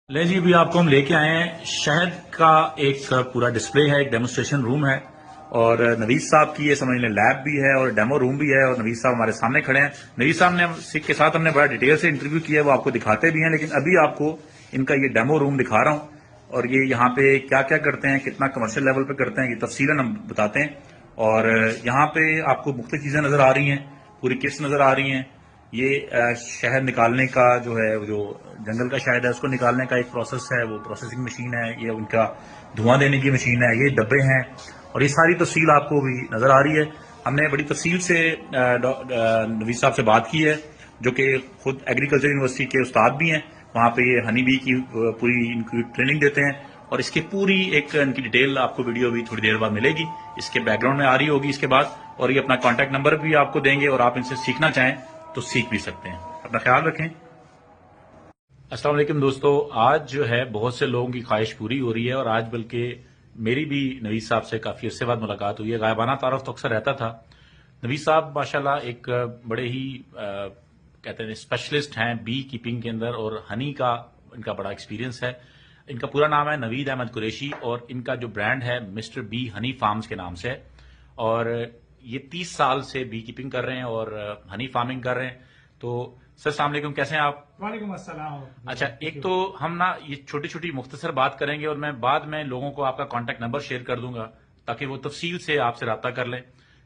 لیں جی، ابھی آپ کو ہم لے کے آئے ہیں شہد کا ایک پورا ڈسپلے ہے، ایک ڈیمونسٹریشن روم ہے، اور نوید صاحب کی یہ سمجھ لیں لیب بھی ہے اور ڈیمو روم بھی ہے، اور نوید صاحب ہمارے سامنے کھڑے ہیں۔ نوید صاحب نے کے ساتھ ہم نے بڑا ڈیٹیل سے انٹرویو کیا ہے، وہ آپ کو دکھاتے بھی ہیں، لیکن ابھی آپ کو ان کا یہ ڈیمو روم دکھا رہا ہوں، اور یہ یہاں پہ کیا کیا کرتے ہیں، کتنا کمرشل لیول پہ کرتے ہیں، یہ تفصیلاً ہم بتاتے ہیں۔ اور یہاں پہ آپ کو مختلف چیزیں نظر آ رہی ہیں، پوری کٹس نظر آ رہی ہیں۔ یہ شہد نکالنے کا جو ہے، جو جنگل کا شہد ہے اس کو نکالنے کا ایک پروسیس ہے، وہ پروسیسنگ مشین ہے، یہ ان کا دھواں دینے کی مشین ہے، یہ ڈبے ہیں، اور یہ ساری تفصیل آپ کو بھی نظر آ رہی ہے۔ ہم نے بڑی تفصیل سے نوید صاحب سے بات کی ہے، جو کہ خود ایگریکلچر یونیورسٹی کے استاد بھی ہیں، وہاں پہ یہ ہنی بی کی پوری ان کی ٹریننگ دیتے ہیں، اور اس کی پوری ایک ان کی ڈیٹیل آپ کو ویڈیو بھی تھوڑی دیر بعد ملے گی، اس کے بیک گراؤنڈ میں آ رہی ہوگی اس کے بعد، اور یہ اپنا کانٹیکٹ نمبر بھی آپ کو دیں گے، اور آپ ان سے سیکھنا چاہیں تو سیکھ بھی سکتے ہیں۔ اپنا خیال رکھیں۔ السلام علیکم دوستو، آج جو ہے بہت سے لوگوں کی خواہش پوری ہو رہی ہے، اور آج بلکہ میری بھی نوید صاحب سے کافی عرصے بعد ملاقات ہوئی ہے۔ غائبانہ تعارف تو اکثر رہتا تھا۔ نوید صاحب ماشاءاللہ ایک بڑے ہی کہتے ہیں اسپیشلسٹ ہیں بی کیپنگ کے اندر، اور ہنی کا ان کا بڑا ایکسپیرینس ہے۔ ان کا پورا نام ہے نوید احمد قریشی، اور ان کا جو برانڈ ہے مسٹر بی ہنی فارمز کے نام سے ہے، اور یہ 30 سال سے بی کیپنگ کر رہے ہیں اور ہنی فارمنگ کر رہے ہیں۔ تو سر السلام علیکم، کیسے ہیں آپ؟ وعلیکم السلام۔ اچھا، ایک تو ہم نا یہ چھوٹی چھوٹی مختصر بات کریں گے، اور میں بعد میں لوگوں کو آپ کا کانٹیکٹ نمبر شیئر کر دوں گا تاکہ وہ تفصیل سے آپ سے رابطہ کر لیں۔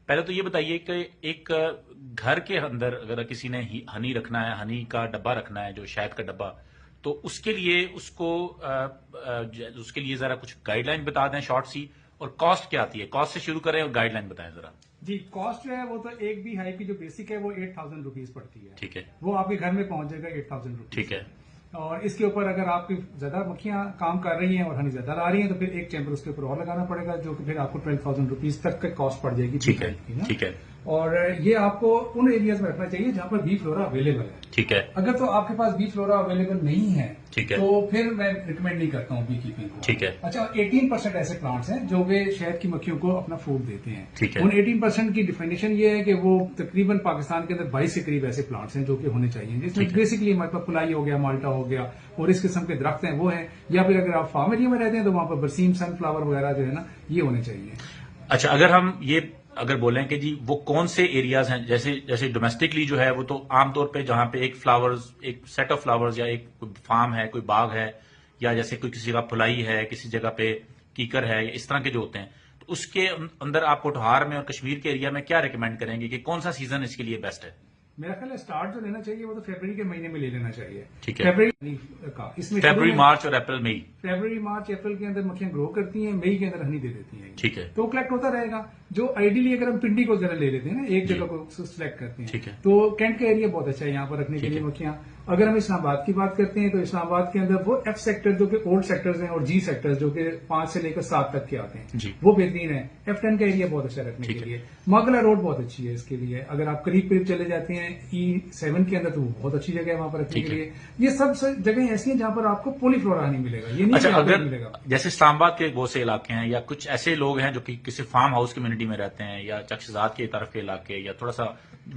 پہلے تو یہ بتائیے کہ ایک گھر کے اندر اگر کسی نے ہنی رکھنا ہے، ہنی کا ڈبہ رکھنا ہے، جو شہد کا ڈبہ، تو اس کے لیے اس کے لیے ذرا کچھ گائیڈ لائن بتا دیں شارٹ سی، اور کاسٹ کیا آتی ہے، کاسٹ سے شروع کریں اور گائیڈ لائن بتائیں ذرا۔ جی، کاسٹ جو ہے وہ تو ایک بھی ہائی کی جو بیسک ہے وہ 8000 روپیز پڑتی ہے۔ ٹھیک ہے، وہ آپ کے گھر میں پہنچ جائے گا 8000 روپیز۔ ٹھیک ہے، اور اس کے اوپر اگر آپ کی زیادہ مکھیاں کام کر رہی ہیں اور ہنی زیادہ لا رہی ہیں تو پھر ایک چیمبر اس کے اوپر اور لگانا پڑے گا، جو کہ پھر آپ کو 12000 روپیز تک کا کاسٹ پڑ جائے گی۔ ٹھیک ہے، ٹھیک ہے، اور یہ آپ کو ان ایریاز میں رکھنا چاہیے جہاں پر بی فلورا اویلیبل ہے۔ ٹھیک ہے، اگر تو آپ کے پاس بی فلورا اویلیبل نہیں ہے ٹھیک ہے، تو پھر میں ریکمینڈ نہیں کرتا ہوں بی کیپنگ کو۔ ٹھیک ہے، اچھا، 18% ایسے پلانٹس ہیں جو کہ شہد کی مکھیوں کو اپنا فوڈ دیتے ہیں۔ ٹھیک ہے، ان 18% کی ڈیفینیشن یہ ہے کہ وہ تقریباً پاکستان کے اندر 22 کے قریب ایسے پلانٹس ہیں جو کہ ہونے چاہیے، جس میں بیسکلی ہمارے پاس پلائی ہو گیا، مالٹا ہو گیا، اور اس قسم کے درخت ہیں وہ ہیں، یا پھر اگر آپ فارم ایریا میں رہتے ہیں تو وہاں پر برسیم، سن فلاور وغیرہ جو ہے نا یہ ہونے چاہیے۔ اچھا، اگر ہم یہ بولیں کہ جی وہ کون سے ایریاز ہیں، جیسے ڈومیسٹکلی جو ہے وہ تو عام طور پہ جہاں پہ ایک سیٹ آف فلاورز یا ایک فارم ہے، کوئی باغ ہے، یا جیسے کوئی کسی جگہ پھلائی ہے، کسی جگہ پہ کیکر ہے، یا اس طرح کے جو ہوتے ہیں، تو اس کے اندر آپ کوٹھار میں اور کشمیر کے ایریا میں کیا ریکمینڈ کریں گے کہ کون سا سیزن اس کے لیے بیسٹ ہے؟ میرا خیال ہے اسٹارٹ جو لینا چاہیے وہ تو فیبرری کے مہینے میں لے لینا چاہیے۔ ٹھیک ہے، فیبرری کا اس میں فیبرری، مارچ اور اپریل، مئی۔ فیبرری، مارچ، اپریل کے اندر مکھیاں گرو کرتی ہیں، مئی کے اندر ہنی دے دیتی ہیں۔ ٹھیک ہے، تو کلیکٹ ہوتا رہے گا۔ جو آئیڈیلی اگر ہم پنڈی کو ذرا لے لیتے ہیں نا، ایک جگہ کو سلیکٹ کرتے ہیں، ٹھیک ہے، تو کینٹ کا ایریا بہت اچھا ہے یہاں پر رکھنے کے لیے مکھیاں۔ اگر ہم اسلام آباد کی بات کرتے ہیں تو اسلام آباد کے اندر وہ ایف سیکٹر جو کہ اولڈ سیکٹرز ہیں، اور جی سیکٹر جو کہ 5 سے لے کر 7 تک کے آتے ہیں، جی، وہ بہترین ہے۔ F10 کا ایریا بہت اچھا رکھنے کے لیے۔ ماگلا روڈ بہت اچھی ہے اس کے لیے۔ اگر آپ قریب چلے جاتے ہیں E7 کے اندر تو وہ بہت اچھی جگہ ہے وہاں پر رکھنے کے لیے۔ یہ سب جگہیں ایسی ہیں جہاں پر آپ کو پولی فلورا نہیں ملے گا، یہ نہیں اچھا، اگر ملے گا۔ جیسے اسلام آباد کے بہت سے علاقے ہیں، یا کچھ ایسے لوگ ہیں جو کہ کسی فارم ہاؤس کمیونٹی میں رہتے ہیں، یا چکشزاد کی طرف کے علاقے، یا تھوڑا سا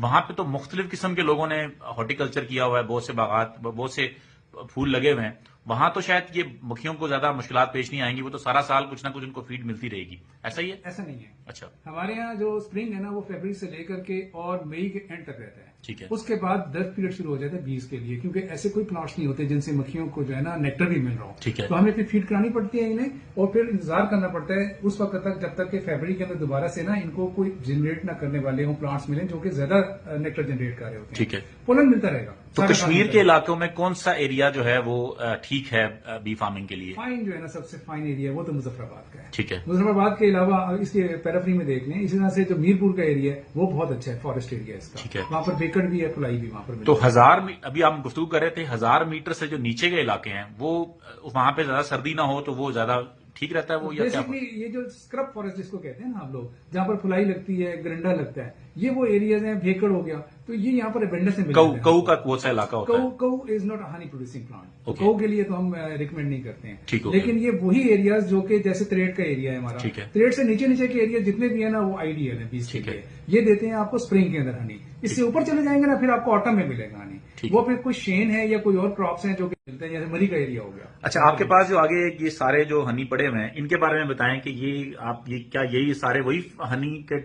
وہاں پہ تو مختلف قسم کے لوگوں نے ہارٹی کلچر کیا ہوا ہے، بہت سے باغات، بہت سے پھول لگے ہوئے ہیں، وہاں تو شاید یہ مکھیوں کو زیادہ مشکلات پیش نہیں آئیں گی، وہ تو سارا سال کچھ نہ کچھ ان کو فیڈ ملتی رہے گی، ایسا ہی ہے؟ ایسا نہیں ہے۔ اچھا، ہمارے یہاں جو اسپرنگ ہے نا وہ فیبرری سے لے کر کے اور مئی کے اینڈ تک رہتا ہے۔ ٹھیک ہے، اس کے بعد 10 پیریڈ شروع ہو جاتا ہے بیس کے لیے، کیونکہ ایسے کوئی پلانٹس نہیں ہوتے جن سے مکھیوں کو جو ہے نا نیکٹر بھی مل رہا ہو۔ ٹھیک ہے، تو ہمیں پھر فیڈ کرانی پڑتی ہے انہیں، اور پھر انتظار کرنا پڑتا ہے اس وقت تک جب تک کہ فیبرری کے اندر دوبارہ سے نا ان کو کوئی جنریٹ نہ کرنے والے ہوں پلانٹس ملیں جو کہ زیادہ نیکٹر جنریٹ کر رہے ہوتے ہیں۔ ٹھیک ہے، پولن ملتا رہے گا۔ تو کشمیر کے علاقوں میں کون سا ایریا جو ہے وہ ٹھیک ہے بی فارمنگ کے لیے؟ فائن جو ہے نا سب سے فائن ایریا وہ تو مظفر آباد کا ہے۔ ٹھیک ہے، مظفر آباد کے علاوہ اس کے پیرافری میں دیکھ لیں، اسی طرح سے جو میرپور کا ایریا ہے وہ بہت اچھا ہے، فارسٹ ایریا اس کا۔ ٹھیک ہے، وہاں پر بیکڑ بھی ہے، فلائی بھی وہاں پر تو ابھی آپ گفتگو کر رہے تھے 1000 میٹر سے جو نیچے کے علاقے ہیں وہ وہاں پہ زیادہ سردی نہ ہو تو وہ زیادہ ٹھیک رہتا ہے وہ، یا کیا؟ بیسکلی یہ جو اسکرب فارسٹ جس کو کہتے ہیں نا آپ لوگ، جہاں پر فلائی لگتی ہے، گرنڈا لگتا ہے، یہ وہ ایریاز ہیں، بھیکڑ ہو گیا، تو یہ یہاں پر ابینڈنس میں کہو کا وہ سا علاقہ ہوتا ہے. کہو is not honey producing plant, Okay. کہو کے لیے تو ہم ریکمینڈ نہیں کرتے ہیں. ٹھیک ہو گیا. لیکن یہ وہی ایریاز جو کہ جیسے تریٹ کا ایریا ہے ہمارا، ٹھیک ہے. تریٹ سے نیچے نیچے کے ایریا جتنے بھی ہیں نا وہ آئیڈیل ہے بیس کے ٹھیک ہے. لیے. یہ دیتے ہیں آپ کو اسپرنگ کے اندر ہنی. اس سے اوپر چلے جائیں گے نا پھر آپ کو آٹم میں ملے گا ہنی. ٹھیک. وہ پھر کوئی شین ہے یا کوئی اور کراپس ہیں جو کہ ملتے ہیں، جیسے مری کا ایریا ہو گیا. اچھا، آپ کے پاس جو آگے یہ سارے جو ہنی پڑے ہوئے ہیں ان کے بارے میں بتائیں کہ یہ آپ یہ کیا یہی سارے وہی ہنی کے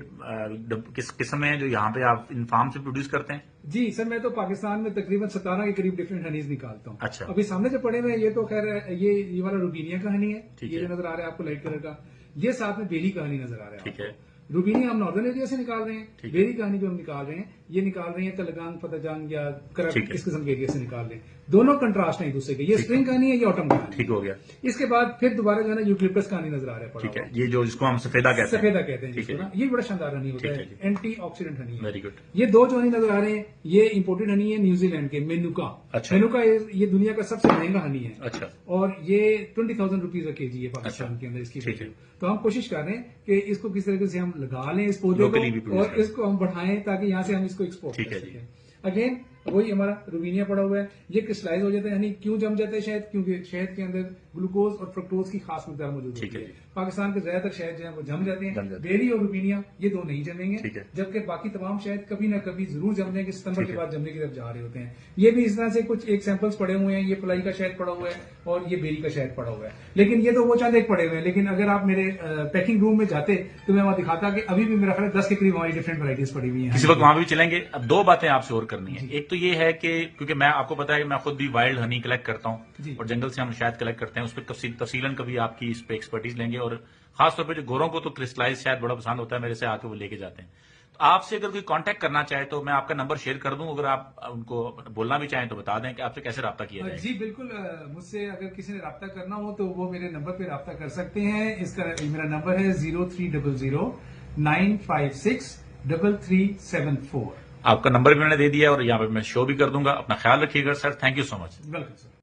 کس قسم ہیں جو یہاں پہ آپ ان فارم سے پروڈیوس کرتے ہیں؟ جی سر، میں تو پاکستان میں تقریباً 17 کے قریب ڈفرینٹ ہنیز نکالتا ہوں. اچھا. ابھی سامنے جو پڑے ہوئے ہیں یہ تو خیر یہ والا روبینیا کا ہنی ہے، ٹھیک یہ ہے. جو نظر آ رہا ہے آپ کو لائٹ کلر کا. یہ ساتھ میں بیری کا ہنی نظر آ رہا ہے. ٹھیک ہے. روبینیا ہم ناردرن ایریا سے نکال رہے ہیں، ٹھیک ہے. بیری کا ہنی جو ہم نکال رہے ہیں یہ نکال رہے ہیں تلگان، فتح جان یا کرک، ٹھیک ہے. اس قسم کے ایریا سے نکال رہے ہیں. دونوں کنٹراسٹ ہیں ایک دوسرے کے. یہ اسپرنگ کا ہنی ہے، یہ آٹم کا ہنی ہے. ٹھیک ہو گیا. اس کے بعد پھر دوبارہ جو ہے نا یوکلپٹس کا ہنی نظر آ رہا ہے پڑا ٹھیک ہے. ہوا. یہ جو جس کو ہم سفیدہ کہتے ہیں. سفیدہ کہتے ہیں جس ٹھیک ہے کو نا، یہ بڑا شاندار ہنی ہوتا ٹھیک ہے، ہے جی. اینٹی آکسیڈنٹ ہنی ہے. Very good. یہ دو جو ہنی نظر آ رہے ہیں یہ امپورٹڈ ہنی ہے نیوزی لینڈ کے، مینوکا. اچھا. مینوکا یہ دنیا کا سب سے مہنگا ہنی ہے. اچھا. اور یہ 20,000 روپیز کے جی ہے پاکستان کے اندر اس کی. ٹھیک ہے. تو ہم کوشش کر رہیں کہ اس کو کس طریقے سے ہم لگا لیں اس پودے Locally بھی کو produce اور کریں. اس کو ہم بڑھائیں تاکہ یہاں سے ہم اس کو ایکسپورٹ ٹھیک کر ہے جی. سکیں. اگین وہی ہمارا روبینیا پڑا ہوا ہے، یہ کرسٹلائز ہو جاتا ہے یعنی کیوں جم جاتا ہے شہد، کیونکہ شہد کے اندر گلوکوز اور فرکٹوز کی خاص مقدار موجود ٹھیک ہوتی ہے ہے. جی. پاکستان کے زیادہ تر شہد جو ہیں وہ جم جاتے جم ہیں. جاتے ہیں. بیری اور روبینیا یہ دو نہیں جمیں گے، ٹھیک ہے. جبکہ باقی تمام شہد کبھی نہ کبھی ضرور جم جائیں گے، ستمبر ٹھیک کے ہے. بعد جمنے کی طرف جا رہے ہوتے ہیں. یہ بھی اس طرح سے کچھ ایک سیمپلز پڑے ہوئے ہیں، یہ فلائی کا شہد پڑا ہوا ہے اور یہ بیری کا شہد پڑا ہوا ہے. لیکن یہ تو وہ چند ایک پڑے ہوئے ہیں. لیکن اگر آپ میرے پیکنگ روم میں جاتے تو میں وہاں دکھاتا کہ ابھی بھی میرا خیال 10 کے قریب ہماری ڈفرینٹ ورائٹیز پڑی ہوئی ہیں. کسی وقت وہاں بھی چلیں گے. اب دو باتیں آپ سے اور کرنی ہے. ایک تو یہ ہے کہ کیونکہ میں آپ کو پتا ہے کہ میں خود بھی وائلڈ ہنی کلیکٹ کرتا ہوں اور جنگل سے ہم شاید کلیکٹ کرتے ہیں، اس پہ تفصیلاً کبھی آپ کی اس پہ ایکسپرٹیز لیں گے. اور خاص طور پہ جو گوروں کو تو کرسٹلائز شاید بڑا پسند ہوتا ہے، میرے سے آ کے وہ لے کے جاتے ہیں. تو آپ سے اگر کوئی کانٹیکٹ کرنا چاہے تو میں آپ کا نمبر شیئر کر دوں، اگر آپ ان کو بولنا بھی چاہیں تو بتا دیں کہ آپ سے کیسے رابطہ کیا جائے. جی بالکل، مجھ سے اگر کسی نے رابطہ کرنا ہو تو وہ میرے نمبر پہ رابطہ کر سکتے ہیں. اس کا میرا نمبر ہے 0300 956 3374. آپ کا نمبر بھی میں نے دے دیا اور یہاں پہ میں شو بھی کر دوں گا. اپنا خیال رکھیے گا sir. Thank you so much. Welcome sir.